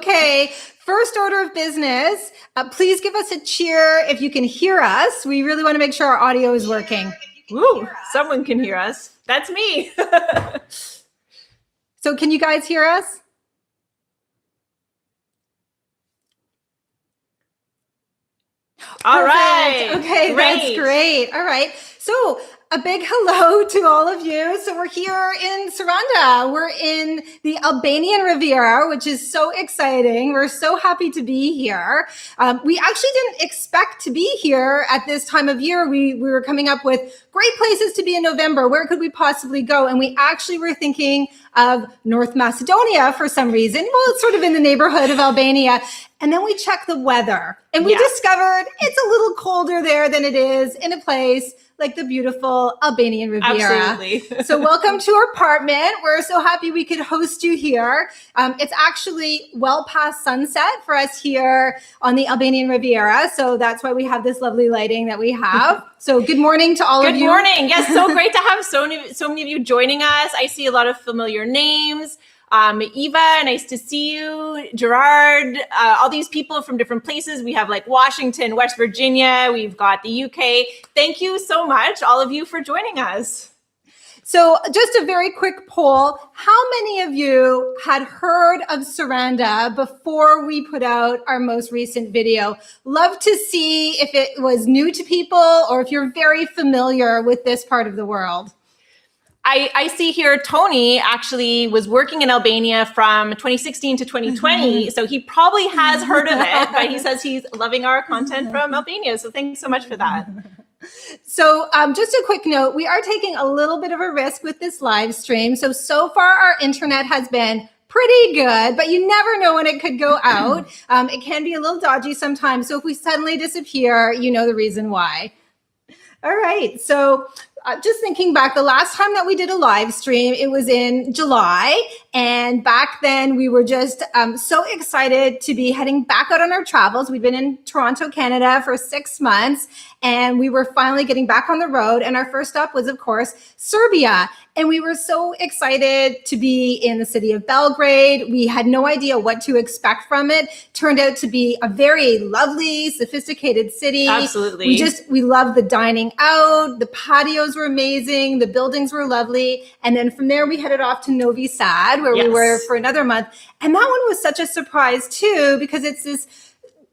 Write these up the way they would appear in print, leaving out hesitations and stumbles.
Okay, first order of business. Please give us a cheer if you can hear us. We really want to make sure our audio is working. Woo, someone can hear us. That's me. So can you guys hear us? All right. Okay, that's great. All right. So a big hello to all of you. So we're here in Saranda. We're in the Albanian Riviera, which is so exciting. We're so happy to be here. We actually didn't expect to be here at this time of year. We were coming up with great places to be in November. Where could we possibly go? And we actually were thinking of North Macedonia for some reason. Well, it's sort of in the neighborhood of Albania. And then we checked the weather and we discovered it's a little colder there than it is in a place like the beautiful Albanian Riviera. Absolutely. So welcome to our apartment. We're so happy we could host you here. It's actually well past sunset for us here on the Albanian Riviera. So that's why we have this lovely lighting that we have. So good morning to all of you. Good morning. Yes, so great to have so many of you joining us. I see a lot of familiar names. Eva, nice to see you. Gerard, all these people from different places. We have like Washington, West Virginia. We've got the UK. Thank you so much, all of you, for joining us. So just a very quick poll. How many of you had heard of Saranda before we put out our most recent video? Love to see if it was new to people or if you're very familiar with this part of the world. I see here Tony actually was working in Albania from 2016 to 2020. So he probably has heard of it, but he says he's loving our content from Albania. So thanks so much for that. So just a quick note, we are taking a little bit of a risk with this live stream. So far our internet has been pretty good, but you never know when it could go out. It can be a little dodgy sometimes. So if we suddenly disappear, you know the reason why. All right. So just thinking back, the last time that we did a live stream, it was in July. And back then we were just so excited to be heading back out on our travels. We've been in Toronto, Canada for 6 months, and we were finally getting back on the road. And our first stop was, of course, Serbia. And we were so excited to be in the city of Belgrade. We had no idea what to expect from it. Turned out to be a very lovely, sophisticated city. Absolutely. We loved the dining out. The patios were amazing. The buildings were lovely. And then from there, we headed off to Novi Sad, where we were for another month. And that one was such a surprise too, because it's this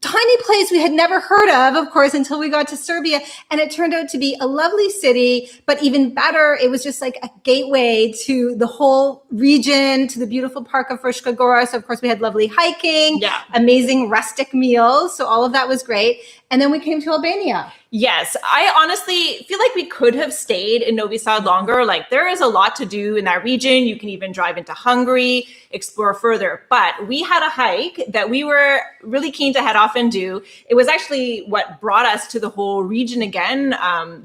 tiny place we had never heard of course, until we got to Serbia. And it turned out to be a lovely city, but even better, it was just like a gateway to the whole region, to the beautiful park of Fruška Gora. So of course we had lovely hiking, amazing rustic meals. So all of that was great. And then we came to Albania. Yes, I honestly feel like we could have stayed in Novi Sad longer. Like there is a lot to do in that region. You can even drive into Hungary, explore further. But we had a hike that we were really keen to head off and do. It was actually what brought us to the whole region again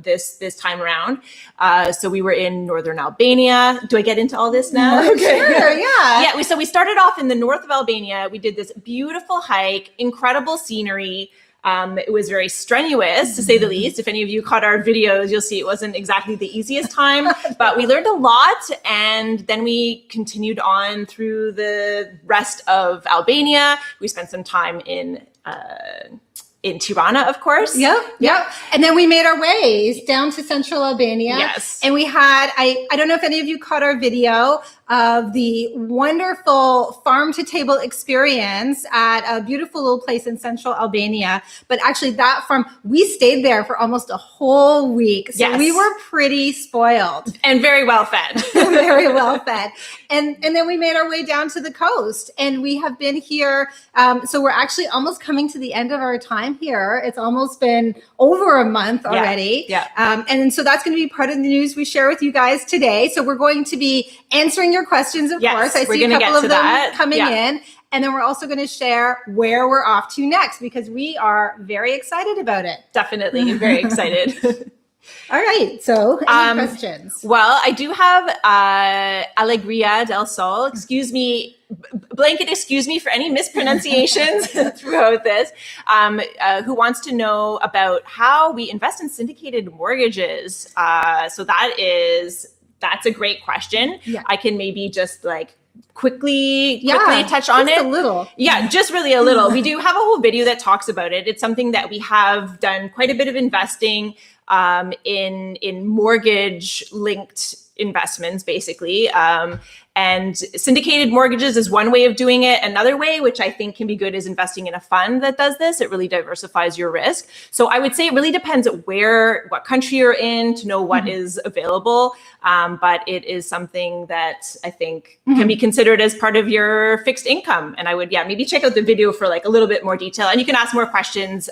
this time around. So we were in northern Albania. Do I get into all this now? Okay. Sure, yeah. Yeah, so we started off in the north of Albania. We did this beautiful hike, incredible scenery. It was very strenuous, to say the least. If any of you caught our videos, you'll see it wasn't exactly the easiest time, but we learned a lot. And then we continued on through the rest of Albania. We spent some time in Tirana, of course. Yep. And then we made our way down to central Albania. Yes. And we had, I don't know if any of you caught our video of the wonderful farm to table experience at a beautiful little place in central Albania. But actually that farm, we stayed there for almost a whole week. So we were pretty spoiled. And very well fed. Very well fed. And then we made our way down to the coast, and we have been here. So we're actually almost coming to the end of our time here. It's almost been over a month already. And so that's going to be part of the news we share with you guys today. So we're going to be answering your questions, of course. I see a couple of them coming in. And then we're also going to share where we're off to next, because we are very excited about it. Definitely. I'm very excited. All right. So any questions? Well, I do have Alegria del Sol. Excuse me, blanket excuse me for any mispronunciations throughout this, who wants to know about how we invest in syndicated mortgages. So that's a great question. I can maybe just like quickly touch on just it? a little. Yeah, just really a little. We do have a whole video that talks about it. It's something that we have done quite a bit of investing in mortgage linked investments, basically. And syndicated mortgages is one way of doing it. Another way, which I think can be good, is investing in a fund that does this. It really diversifies your risk. So I would say it really depends what country you're in to know what is available. But it is something that I think can be considered as part of your fixed income. And I would, maybe check out the video for like a little bit more detail. And you can ask more questions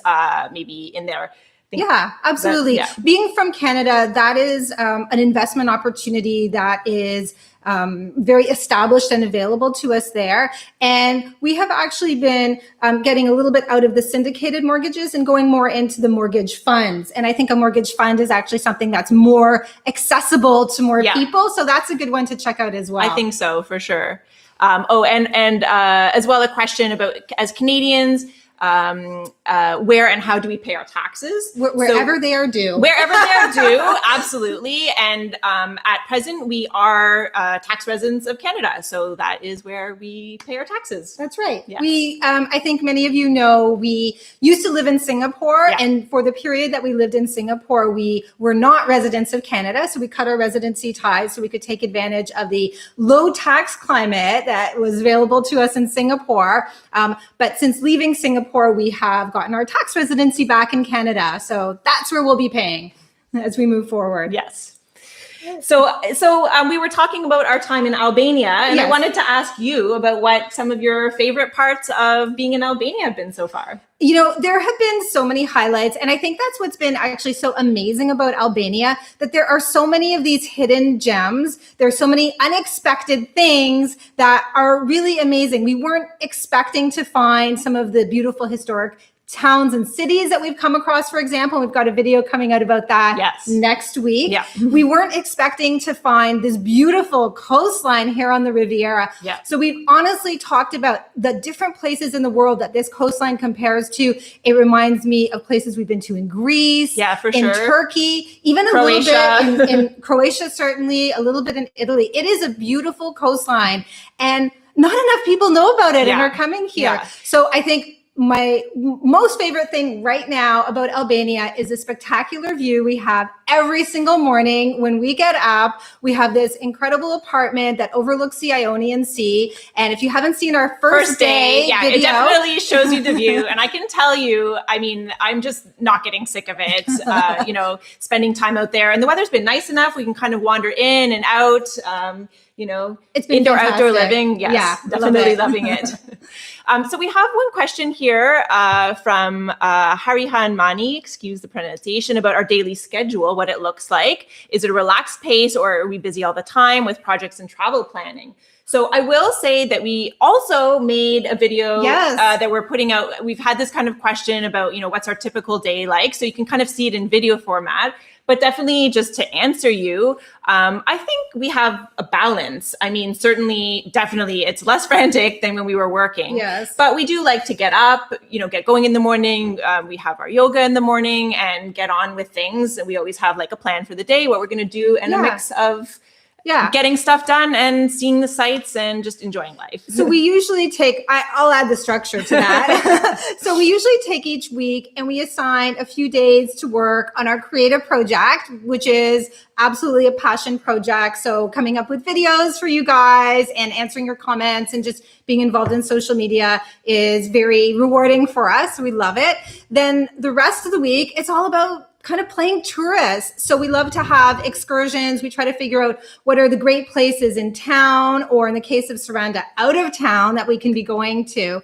maybe in there. Yeah, absolutely. Being from Canada, that is an investment opportunity that is very established and available to us there. And we have actually been getting a little bit out of the syndicated mortgages and going more into the mortgage funds. And I think a mortgage fund is actually something that's more accessible to more people. So that's a good one to check out as well. I think so, for sure. And as well, a question about, as Canadians, where and how do we pay our taxes? Wherever they are due. Wherever they are due, absolutely. And at present, we are tax residents of Canada. So that is where we pay our taxes. That's right. Yeah. We, I think many of you know, we used to live in Singapore. And for the period that we lived in Singapore, we were not residents of Canada. So we cut our residency ties so we could take advantage of the low tax climate that was available to us in Singapore. But since leaving Singapore, we have gotten our tax residency back in Canada. So that's where we'll be paying as we move forward. Yes. So we were talking about our time in Albania, and I wanted to ask you about what some of your favorite parts of being in Albania have been so far. You know, there have been so many highlights, and I think that's what's been actually so amazing about Albania, that there are so many of these hidden gems. There are so many unexpected things that are really amazing. We weren't expecting to find some of the beautiful historic towns and cities that we've come across, for example. We've got a video coming out about that next week. Yeah. We weren't expecting to find this beautiful coastline here on the Riviera. Yeah. So we've honestly talked about the different places in the world that this coastline compares to. It reminds me of places we've been to in Greece, in Turkey, even a Croatia. little bit in Croatia, certainly, a little bit in Italy. It is a beautiful coastline, and not enough people know about it and are coming here. Yeah. So I think my most favorite thing right now about Albania is the spectacular view we have every single morning when we get up. We have this incredible apartment that overlooks the Ionian Sea. And if you haven't seen our first day video, it definitely shows you the view. And I can tell you, I mean, I'm just not getting sick of it, you know, spending time out there. And the weather's been nice enough. We can kind of wander in and out. You know, it's been indoor, fantastic. outdoor living. Yes, yeah, definitely loving it. So we have one question here from Harihan Mani, excuse the pronunciation, about our daily schedule, what it looks like. Is it a relaxed pace, or are we busy all the time with projects and travel planning? So I will say that we also made a video that we're putting out. We've had this kind of question about, you know, what's our typical day like? So you can kind of see it in video format. But definitely, just to answer you, I think we have a balance. I mean, definitely, it's less frantic than when we were working. Yes. But we do like to get up, you know, get going in the morning. We have our yoga in the morning and get on with things. And we always have like a plan for the day, what we're going to do, and a mix of getting stuff done and seeing the sights and just enjoying life. So we usually take, I'll add the structure to that. So we usually take each week and we assign a few days to work on our creative project, which is absolutely a passion project. So coming up with videos for you guys and answering your comments and just being involved in social media is very rewarding for us. We love it. Then the rest of the week, it's all about kind of playing tourists. So we love to have excursions. We try to figure out what are the great places in town, or in the case of Saranda, out of town, that we can be going to.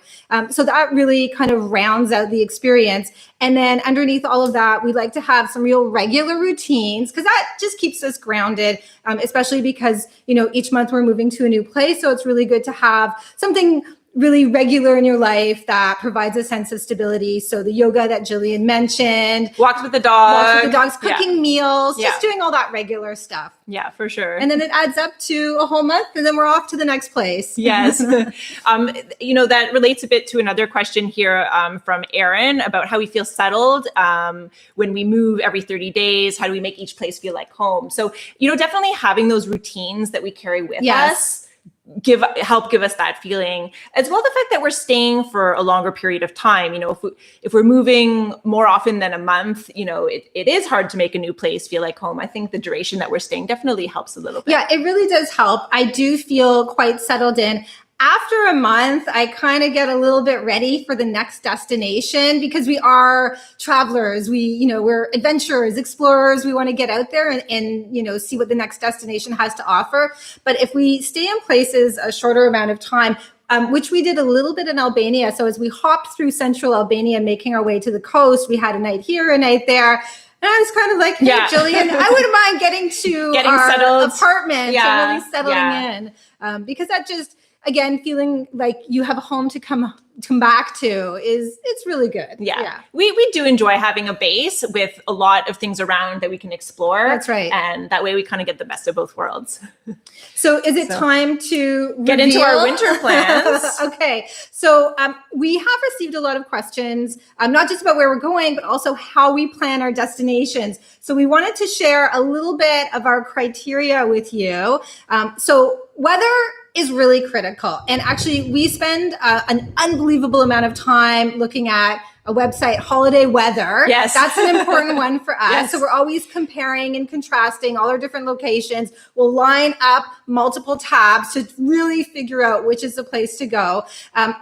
So that really kind of rounds out the experience. And then underneath all of that, we like to have some real regular routines, because that just keeps us grounded, especially because, you know, each month we're moving to a new place. So it's really good to have something really regular in your life that provides a sense of stability. So the yoga that Gillian mentioned, walks with the dogs, cooking meals, just doing all that regular stuff. Yeah, for sure. And then it adds up to a whole month, and then we're off to the next place. Yes. You know, that relates a bit to another question here from Aaron about how we feel settled when we move every 30 days. How do we make each place feel like home? So, you know, definitely having those routines that we carry with us help give us that feeling, as well the fact that we're staying for a longer period of time. If we're moving more often than a month, it is hard to make a new place feel like home. I think the duration that we're staying definitely helps a little bit. Yeah, it really does help. I do feel quite settled in. After a month, I kind of get a little bit ready for the next destination, because we are travelers. We're adventurers, explorers. We want to get out there and see what the next destination has to offer. But if we stay in places a shorter amount of time, which we did a little bit in Albania. So as we hopped through central Albania, making our way to the coast, we had a night here, a night there. And I was kind of like, hey, Gillian, I wouldn't mind getting our settled. Apartment and really settling in, because that just, again, feeling like you have a home to come back to it's really good. Yeah. We do enjoy having a base with a lot of things around that we can explore. That's right. And that way we kind of get the best of both worlds. So is it time to get into our winter plans? Okay. So we have received a lot of questions, not just about where we're going, but also how we plan our destinations. So we wanted to share a little bit of our criteria with you. So weather is really critical. And actually, we spend an unbelievable amount of time looking at a website, Holiday Weather. Yes. That's an important one for us. Yes. So we're always comparing and contrasting all our different locations. We'll line up multiple tabs to really figure out which is the place to go.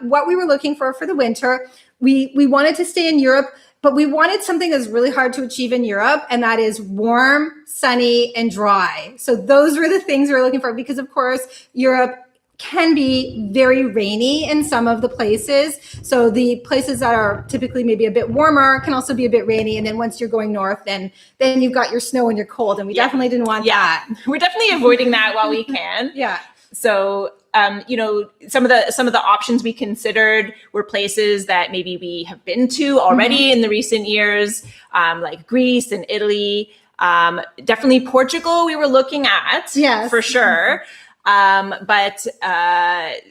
What we were looking for the winter, we wanted to stay in Europe, but we wanted something that's really hard to achieve in Europe, and that is warm, sunny, and dry. So those were the things we were looking for, because of course, Europe can be very rainy in some of the places. So the places that are typically maybe a bit warmer can also be a bit rainy. And then once you're going north, then you've got your snow and your cold. And we definitely didn't want that. We're definitely avoiding that while we can. Yeah. So, some of the options we considered were places that maybe we have been to already in the recent years, like Greece and Italy. Definitely Portugal we were looking at, for sure. But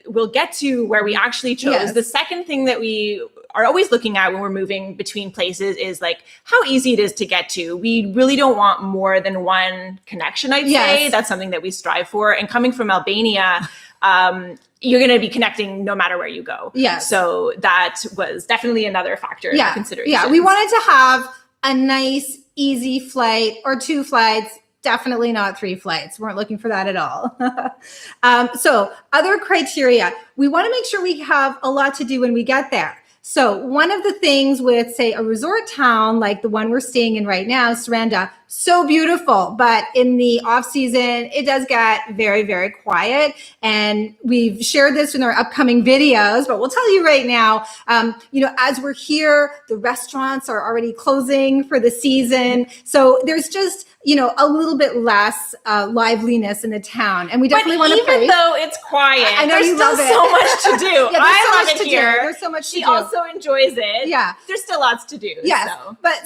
we'll get to where we actually chose. Yes. The second thing that we are always looking at when we're moving between places is like how easy it is to get to. We really don't want more than one connection, I'd say. That's something that we strive for. And coming from Albania, you're going to be connecting no matter where you go. Yes. So that was definitely another factor in consideration. Yeah, we wanted to have a nice, easy flight or 2 flights. Definitely not 3 flights. Weren't looking for that at all. So other criteria, we want to make sure we have a lot to do when we get there. So one of the things with, say, a resort town like the one we're staying in right now, Saranda, so beautiful, but in the off season, it does get very, very quiet. And we've shared this in our upcoming videos, but we'll tell you right now, as we're here, the restaurants are already closing for the season. So there's just, a little bit less liveliness in the town. And we definitely want to even though it's quiet, I know there's you still love it. so much to do. I love it here. There's so much to do. She also enjoys it. Yeah. There's still lots to do. Yes.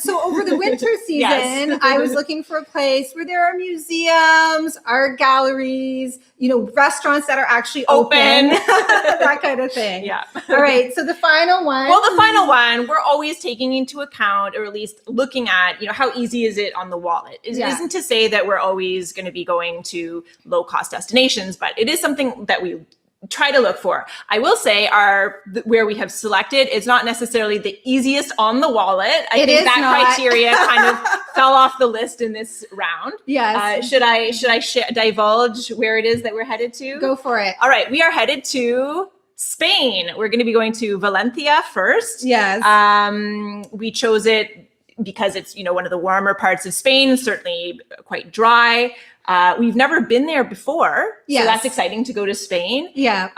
So over the winter season, I was looking for a place where there are museums, art galleries, restaurants that are actually open. That kind of thing. Yeah. All right. So the final one. Well, the final one, we're always taking into account, or at least looking at, how easy is it on the wallet? It isn't to say that we're always going to be going to low cost destinations, but it is something that we try to look for. I will say where we have selected is not necessarily the easiest on the wallet. I think that criteria kind of fell off the list in this round. Yes. Should I divulge where it is that we're headed to? Go for it. All right. We are headed to Spain. We're going to be going to Valencia first. Yes. We chose it because it's, one of the warmer parts of Spain, certainly quite dry. We've never been there before, so that's exciting to go to Spain. Yeah.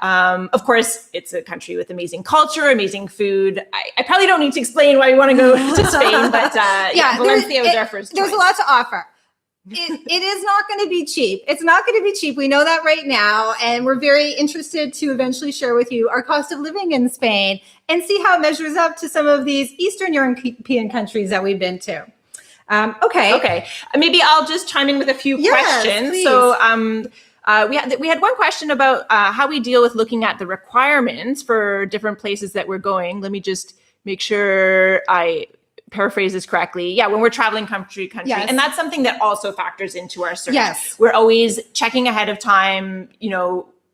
Of course, it's a country with amazing culture, amazing food. I probably don't need to explain why we want to go to Spain, but Valencia was our first choice. There's a lot to offer. It is not going to be cheap. It's not going to be cheap. We know that right now. And we're very interested to eventually share with you our cost of living in Spain and see how it measures up to some of these Eastern European countries that we've been to. Okay. Maybe I'll just chime in with a few questions. Please. So we had one question about how we deal with looking at the requirements for different places that we're going. Let me just make sure I paraphrase this correctly. Yeah, when we're traveling country. Yes. And that's something that also factors into our search. Yes. We're always checking ahead of time,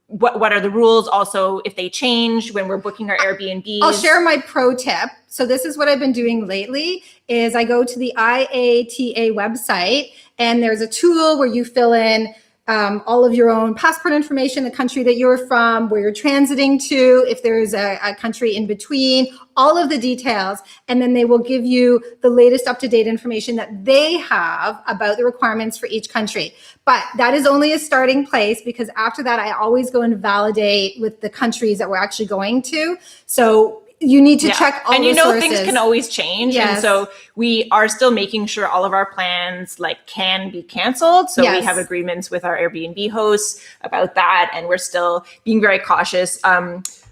what are the rules also if they change when we're booking our Airbnbs. I'll share my pro tip. So this is what I've been doing lately is I go to the IATA website and there's a tool where you fill in all of your own passport information, the country that you're from, where you're transiting to, if there's a country in between, all of the details. And then they will give you the latest up-to-date information that they have about the requirements for each country. But that is only a starting place because after that, I always go and validate with the countries that we're actually going to. So you need to check all the sources. Things can always change. Yes. And so we are still making sure all of our plans can be canceled. So we have agreements with our Airbnb hosts about that. And we're still being very cautious,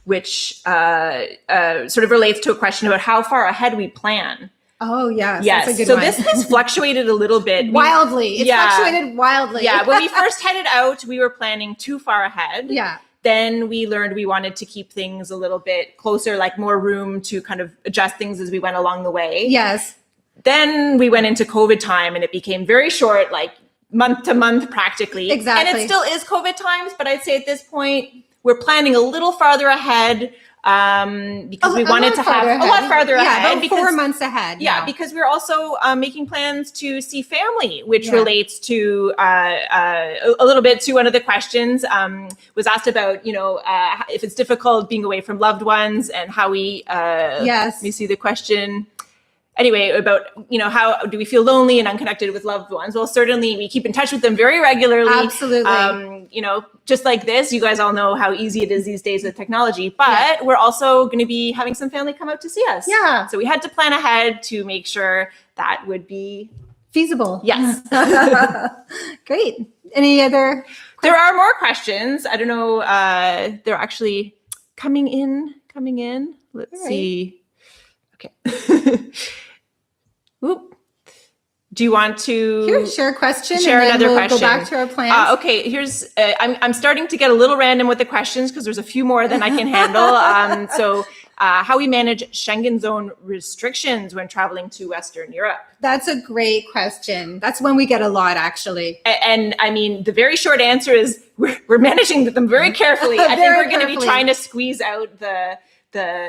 which sort of relates to a question about how far ahead we plan. Oh, yes. Yes. That's a good so one. This has fluctuated a little bit. Wildly. It's fluctuated wildly. Yeah. When we first headed out, we were planning too far ahead. Yeah. Then we learned we wanted to keep things a little bit closer, like more room to kind of adjust things as we went along the way. Yes. Then we went into COVID time and it became very short, like month to month practically. Exactly. And it still is COVID times, but I'd say at this point, we're planning a little farther ahead because we wanted to have a lot farther ahead. About 4 months ahead. Yeah, because we're also making plans to see family, which relates to a little bit to one of the questions was asked about, if it's difficult being away from loved ones and how we, let me see the question. Anyway, about, how do we feel lonely and unconnected with loved ones? Well, certainly we keep in touch with them very regularly. Absolutely. Just like this, you guys all know how easy it is these days with technology, but we're also going to be having some family come out to see us. Yeah. So we had to plan ahead to make sure that would be feasible. Yes. Great. Any other questions? There are more questions. I don't know. They're actually coming in. Let's see. Okay. Oop. Do you want to share a question? Share and then another we'll question. Go back to our plans. Okay. Here's. I'm starting to get a little random with the questions because there's a few more than I can handle. So, how we manage Schengen zone restrictions when traveling to Western Europe? That's a great question. That's one we get a lot, actually. And I mean, the very short answer is we're managing them very carefully. I think we're going to be trying to squeeze out the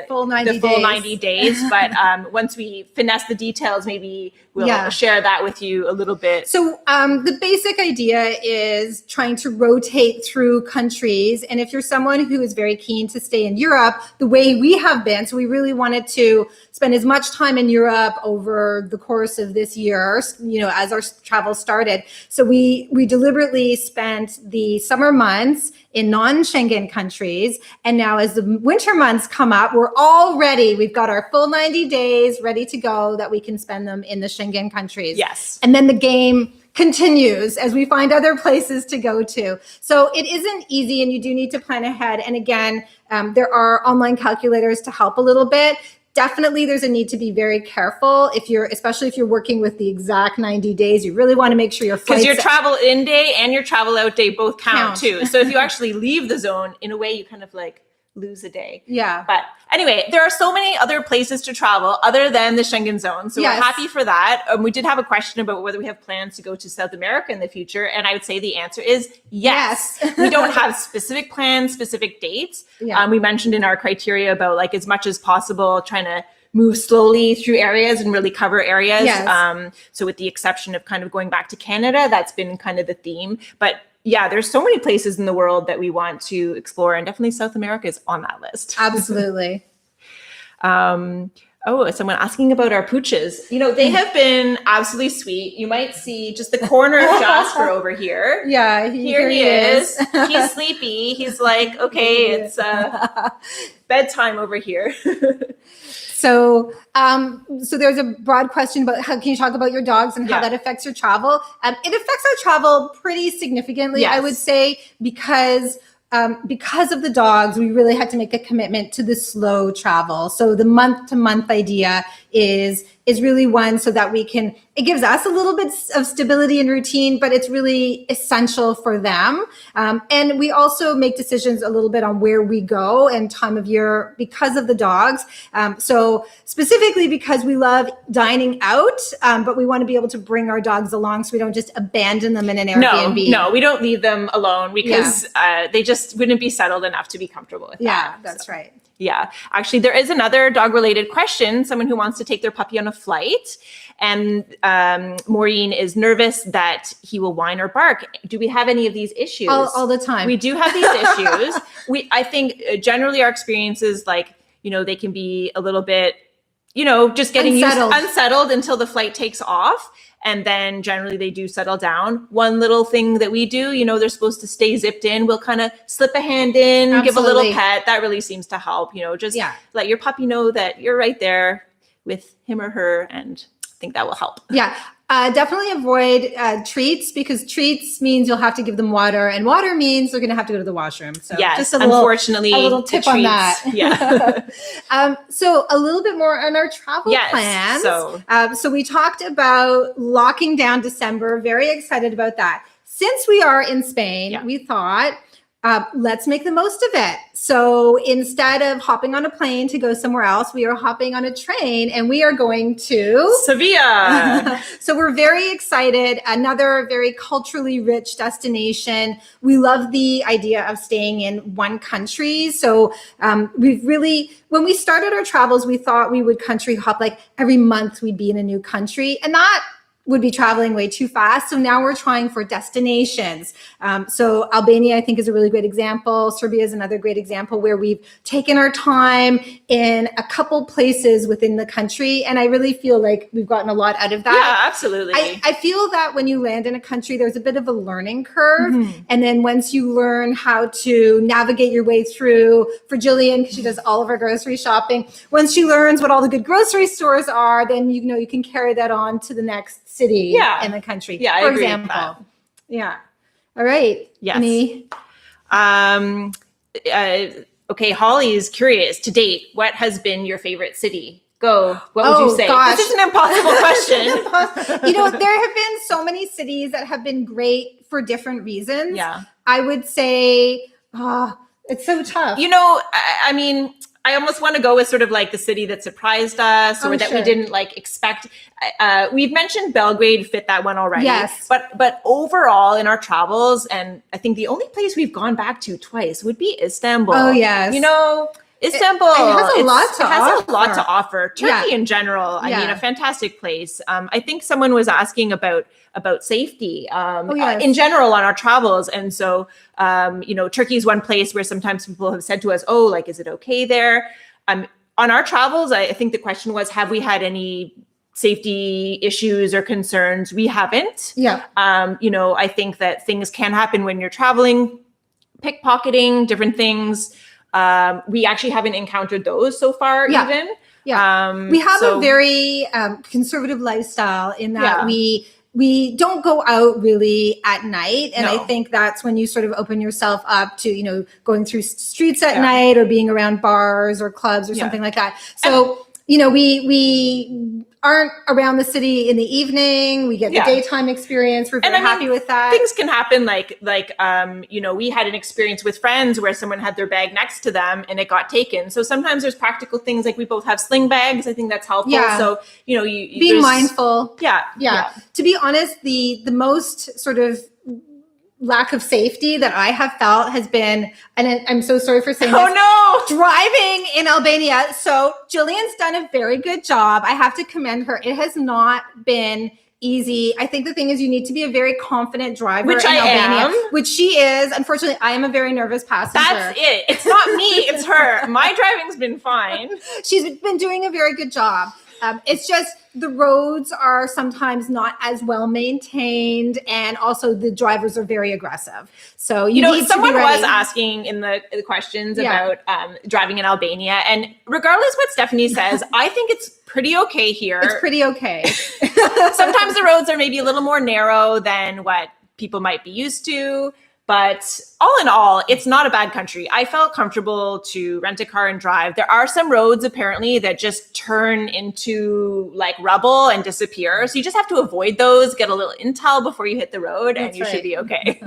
full 90 days. But once we finesse the details, maybe we'll share that with you a little bit. So the basic idea is trying to rotate through countries. And if you're someone who is very keen to stay in Europe, the way we have been, so we really wanted to spend as much time in Europe over the course of this year, as our travel started. So we deliberately spent the summer months in non-Schengen countries. And now as the winter months come up, we're all ready. We've got our full 90 days ready to go that we can spend them in the Schengen countries. Yes. And then the game continues as we find other places to go to. So it isn't easy and you do need to plan ahead. And again, there are online calculators to help a little bit. Definitely there's a need to be very careful especially if you're working with the exact 90 days, you really want to make sure your flights. Because your travel in day and your travel out day both count too. So if you actually leave the zone, in a way you kind of lose a day. Yeah. But anyway, there are so many other places to travel other than the Schengen zone. So we're happy for that. We did have a question about whether we have plans to go to South America in the future. And I would say the answer is yes. We don't have specific plans, specific dates. Yeah. We mentioned in our criteria about as much as possible trying to move slowly through areas and really cover areas. Yes. So with the exception of kind of going back to Canada, that's been kind of the theme. But yeah, there's so many places in the world that we want to explore, and definitely South America is on that list. Absolutely. Someone asking about our pooches. They have been absolutely sweet. You might see just the corner of Jasper over here. Yeah, here he is. He's sleepy. He's like, okay, it's bedtime over here. So there's a broad question about how can you talk about your dogs and how that affects your travel? It affects our travel pretty significantly, I would say, because of the dogs, we really had to make a commitment to the slow travel. So the month-to-month idea is is really one so that it gives us a little bit of stability and routine, but it's really essential for them. And we also make decisions a little bit on where we go and time of year because of the dogs. So specifically because we love dining out, but we want to be able to bring our dogs along so we don't just abandon them in an Airbnb. No, we don't leave them alone because they just wouldn't be settled enough to be comfortable with that. Yeah, that's right. Yeah. Actually, there is another dog-related question, someone who wants to take their puppy on a flight. And Maureen is nervous that he will whine or bark. Do we have any of these issues? All the time. We do have these issues. I think generally our experience is like, they can be a little bit, just getting unsettled until the flight takes off. And then generally they do settle down. One little thing that we do, they're supposed to stay zipped in. We'll kind of slip a hand in, Absolutely. give a little pet. That really seems to help, just let your puppy know that you're right there with him or her. And I think that will help. Yeah. Definitely avoid treats, because treats means you'll have to give them water, and water means they're going to have to go to the washroom. So yes, just unfortunately, a little tip on that. Yeah. So a little bit more on our travel plans. So we talked about locking down December. Very excited about that. Since we are in Spain, we thought, let's make the most of it. So instead of hopping on a plane to go somewhere else, we are hopping on a train and we are going to Sevilla. So we're very excited. Another very culturally rich destination. We love the idea of staying in one country. So we've really, when we started our travels, we thought we would country hop like every month we'd be in a new country, and that would be traveling way too fast. So now we're trying for destinations. So Albania, I think, is a really great example. Serbia is another great example where we've taken our time in a couple places within the country. And I really feel like we've gotten a lot out of that. Yeah, absolutely. I feel that when you land in a country, there's a bit of a learning curve. Mm-hmm. And then once you learn how to navigate your way through, for Gillian, because she does all of our grocery shopping, once she learns what all the good grocery stores are, then you can carry that on to the next city in the country, for example. Yeah. All right. Yes. Okay. Holly is curious. To date, what has been your favorite city? Go. What would you say? Gosh. This is an impossible question. There have been so many cities that have been great for different reasons. Yeah. I would say, it's so tough. I mean, I almost want to go with sort of like the city that surprised us or that we didn't expect. We've mentioned Belgrade fit that one already. Yes. But overall in our travels, and I think the only place we've gone back to twice would be Istanbul. Oh, yes. Istanbul it has a lot to offer. Turkey in general, I mean, a fantastic place. I think someone was asking about safety in general on our travels. And so, Turkey is one place where sometimes people have said to us, is it okay there? On our travels, I think the question was, have we had any safety issues or concerns? We haven't. Yeah. I think that things can happen when you're traveling, pickpocketing, different things. We actually haven't encountered those so far, even. Yeah. We have a very conservative lifestyle in that we don't go out really at night. And I think that's when you sort of open yourself up to, going through streets at night or being around bars or clubs or something like that. So, we aren't around the city in the evening. We get the daytime experience. We're very happy with that. Things can happen like we had an experience with friends where someone had their bag next to them and it got taken. So sometimes there's practical things like we both have sling bags. I think that's helpful. Yeah. So, you being mindful. Yeah. To be honest, the most sort of lack of safety that I have felt has been, and I'm so sorry for saying this, driving in Albania. So Gillian's done a very good job. I have to commend her. It has not been easy. I think the thing is you need to be a very confident driver in Albania, which she is. Unfortunately, I am a very nervous passenger. That's it. It's not me, it's her. My driving's been fine. She's been doing a very good job. It's just the roads are sometimes not as well maintained, and also the drivers are very aggressive. So someone was asking in the questions about driving in Albania, and regardless what Stephanie says, I think it's pretty okay here. It's pretty okay. Sometimes the roads are maybe a little more narrow than what people might be used to. But all in all, it's not a bad country. I felt comfortable to rent a car and drive. There are some roads apparently that just turn into like rubble and disappear. So you just have to avoid those, get a little intel before you hit the road, and you should be okay.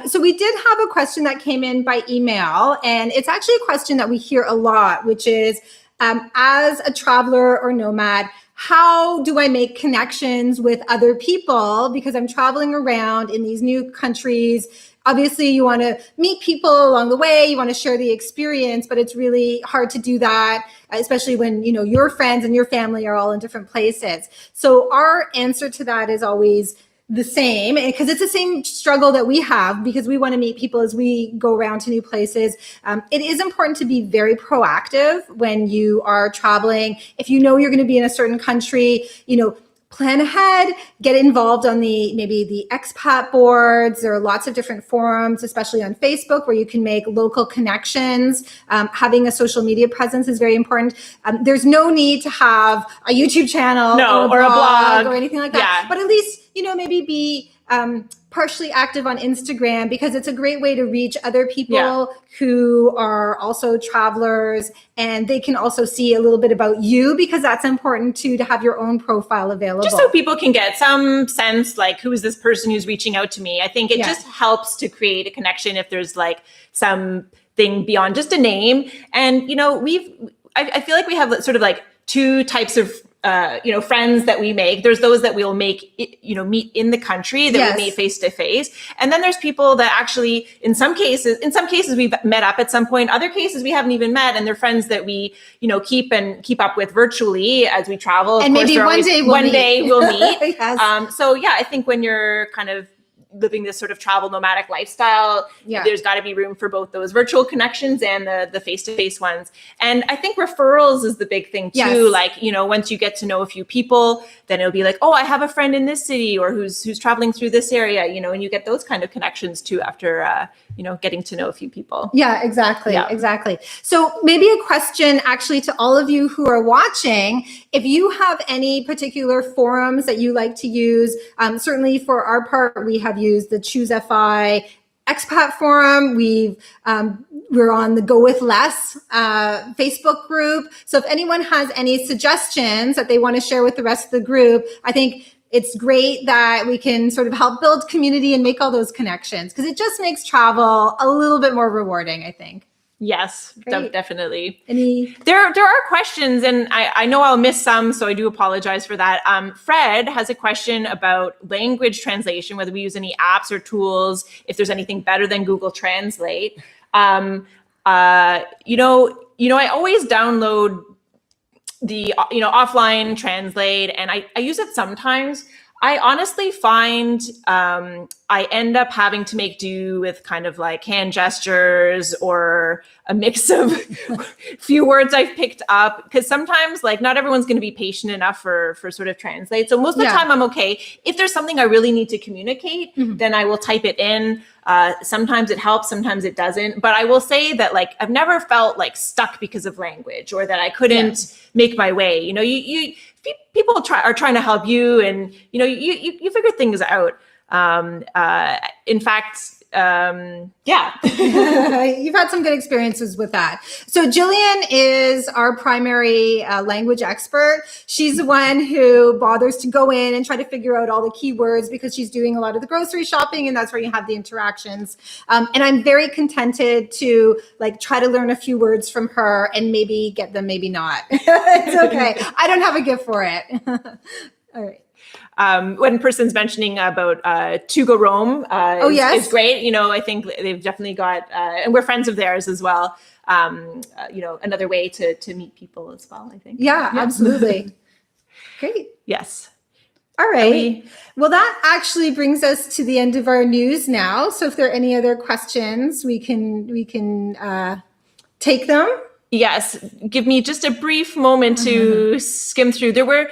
So we did have a question that came in by email, and it's actually a question that we hear a lot, which is, as a traveler or nomad, how do I make connections with other people? Because I'm traveling around in these new countries. Obviously, you want to meet people along the way. You want to share the experience, but it's really hard to do that, especially when, you know, your friends and your family are all in different places. So our answer to that is always the same, because it's the same struggle that we have, because we want to meet people as we go around to new places. It is important to be very proactive when you are traveling. If you know you're going to be in a certain country, you know, plan ahead, get involved on maybe the expat boards. There are lots of different forums, especially on Facebook, where you can make local connections. Having a social media presence is very important. There's no need to have a YouTube channel or a blog or anything like that. Yeah. But at least, you know, maybe be partially active on Instagram, because it's a great way to reach other people who are also travelers, and they can also see a little bit about you, because that's important too, to have your own profile available. Just so people can get some sense, like, who is this person who's reaching out to me? I think it just helps to create a connection if there's like something beyond just a name. And, you know, I feel like we have sort of like two types of friends that we make. There's those that we'll make, meet in the country that we meet face to face. And then there's people that actually, in some cases we've met up at some point. Other cases we haven't even met, and they're friends that we, keep up with virtually as we travel. And maybe one day we'll meet. Yes. So yeah, I think when you're kind of living this sort of travel nomadic lifestyle, there's got to be room for both those virtual connections and the face-to-face ones. And I think referrals is the big thing too. Yes. Like, once you get to know a few people, then it'll be like, oh, I have a friend in this city, or who's traveling through this area, and you get those kind of connections too after, getting to know a few people. Yeah, exactly. Yeah. Exactly. So maybe a question actually to all of you who are watching, if you have any particular forums that you like to use, certainly for our part, we have used the Choose FI expat forum. We're on the Go With Less Facebook group. So if anyone has any suggestions that they want to share with the rest of the group, I think it's great that we can sort of help build community and make all those connections, because it just makes travel a little bit more rewarding, I think. Yes, definitely. There are questions, and I know I'll miss some, so I do apologize for that. Fred has a question about language translation, whether we use any apps or tools, if there's anything better than Google Translate. I always download the offline translate, and I use it sometimes. I honestly find I end up having to make do with kind of like hand gestures or a mix of few words I've picked up, because sometimes like not everyone's going to be patient enough for sort of translate. So most of the time I'm okay. If there's something I really need to communicate, then I will type it in. Sometimes it helps, sometimes it doesn't. But I will say that like I've never felt like stuck because of language, or that I couldn't make my way. People are trying to help you, and you figure things out. In fact, you've had some good experiences with that. So Gillian is our primary language expert. She's the one who bothers to go in and try to figure out all the keywords, because she's doing a lot of the grocery shopping, and that's where you have the interactions. And I'm very contented to like try to learn a few words from her and maybe get them, maybe not. It's okay. I don't have a gift for it. All right. When person's mentioning about To Go Roam, it's great. I think they've definitely got, and we're friends of theirs as well. Another way to meet people as well, I think. Yeah. Absolutely. Great. Yes. All right. Well, that actually brings us to the end of our news now. So if there are any other questions, we can take them. Yes. Give me just a brief moment to skim through. There were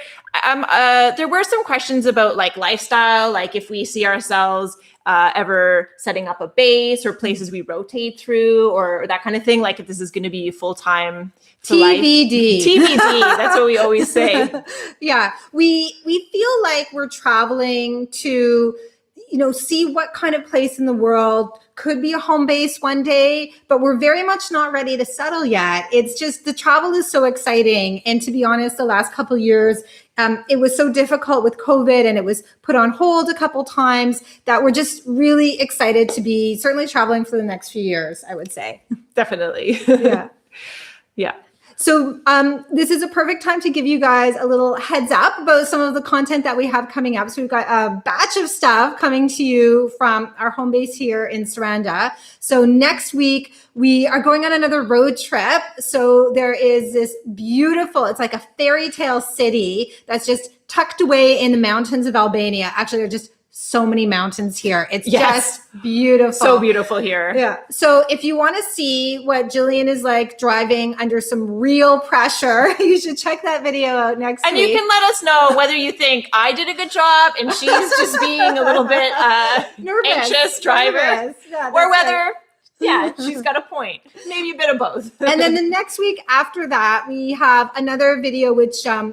some questions about like lifestyle, like if we see ourselves ever setting up a base or places we rotate through, or that kind of thing. Like if this is going to be full-time TBD. TBD. That's what we always say. Yeah. We feel like we're traveling to, see what kind of place in the world could be a home base one day, but we're very much not ready to settle yet. It's just the travel is so exciting. And to be honest, the last couple of years, it was so difficult with COVID and it was put on hold a couple times that we're just really excited to be certainly traveling for the next few years, I would say. Definitely. Yeah. Yeah. So this is a perfect time to give you guys a little heads up about some of the content that we have coming up. So we've got a batch of stuff coming to you from our home base here in Saranda. So next week, we are going on another road trip. So there is this beautiful, it's like a fairy tale city that's just tucked away in the mountains of Albania. Actually, they're just so many mountains here. It's just beautiful. So beautiful here. Yeah. So if you want to see what Gillian is like driving under some real pressure, you should check that video out next week. And you can let us know whether you think I did a good job and she's just being a little bit anxious driver, or whether she's got a point. Maybe a bit of both. And then the next week after that, we have another video, which I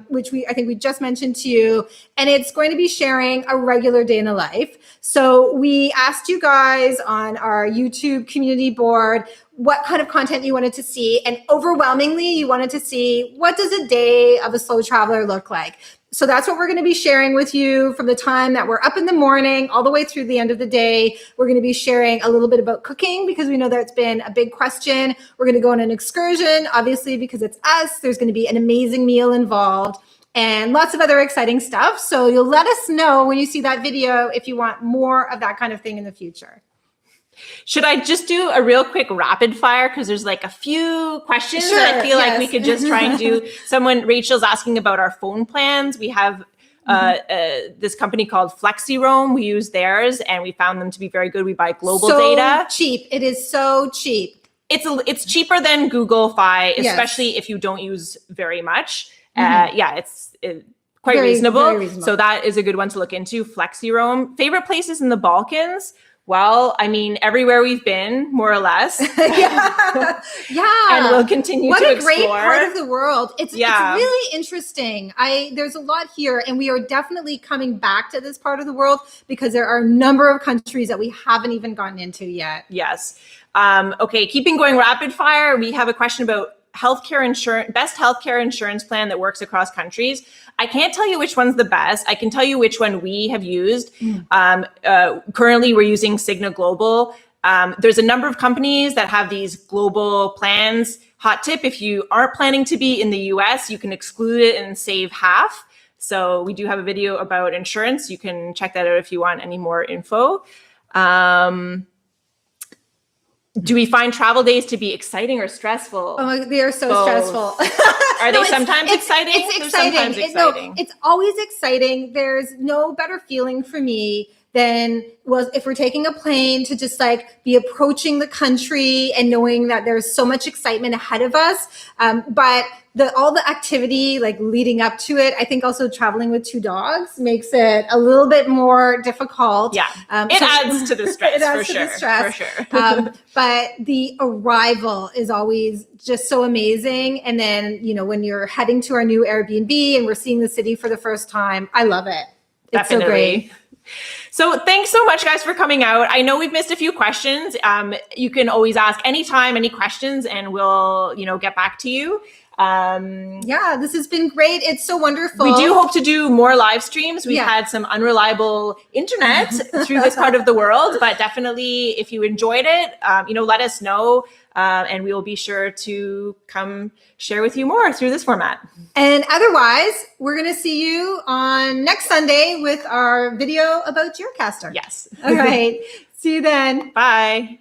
think we just mentioned to you, and it's going to be sharing a regular day in the life. So we asked you guys on our YouTube community board what kind of content you wanted to see, and overwhelmingly, you wanted to see what does a day of a slow traveler look like. So that's what we're going to be sharing with you from the time that we're up in the morning all the way through the end of the day. We're going to be sharing a little bit about cooking because we know that's been a big question. We're going to go on an excursion, obviously, because it's us. There's going to be an amazing meal involved and lots of other exciting stuff. So you'll let us know when you see that video if you want more of that kind of thing in the future. Should I just do a real quick rapid fire? Because there's like a few questions that I feel like we could just try and do. Rachel's asking about our phone plans. We have this company called FlexiRoam. We use theirs and we found them to be very good. We buy global data. Cheap. It is so cheap. It's cheaper than Google Fi, especially if you don't use very much. It's quite reasonable. Very reasonable. So that is a good one to look into. FlexiRoam. Favorite places in the Balkans? Well, I mean, everywhere we've been, more or less. Yeah. And we'll continue to explore. What a great part of the world. It's really interesting. There's a lot here, and we are definitely coming back to this part of the world because there are a number of countries that we haven't even gotten into yet. Yes. Okay, keeping going rapid fire, we have a question about best healthcare insurance plan that works across countries. I can't tell you which one's the best. I can tell you which one we have used. Currently, we're using Cigna Global. There's a number of companies that have these global plans. Hot tip, if you aren't planning to be in the US, you can exclude it and save half. So we do have a video about insurance. You can check that out if you want any more info. Do we find travel days to be exciting or stressful? Oh, they are so stressful. Are they sometimes exciting? It's exciting. It's always exciting. There's no better feeling for me than if we're taking a plane to just like be approaching the country and knowing that there's so much excitement ahead of us. But all the activity like leading up to it, I think also traveling with two dogs makes it a little bit more difficult. Yeah, it adds to the stress. It adds to the stress. For sure. But the arrival is always just so amazing. And then, when you're heading to our new Airbnb and we're seeing the city for the first time, I love it. It's Definitely. So great. So thanks so much, guys, for coming out. I know we've missed a few questions. You can always ask anytime, any questions, and we'll, get back to you. This has been great. It's so wonderful. We do hope to do more live streams. We've had some unreliable internet through this part of the world, but definitely if you enjoyed it, let us know. And we will be sure to come share with you more through this format. And otherwise, we're going to see you on next Sunday with our video about Geocaster. Yes. All right. See you then. Bye.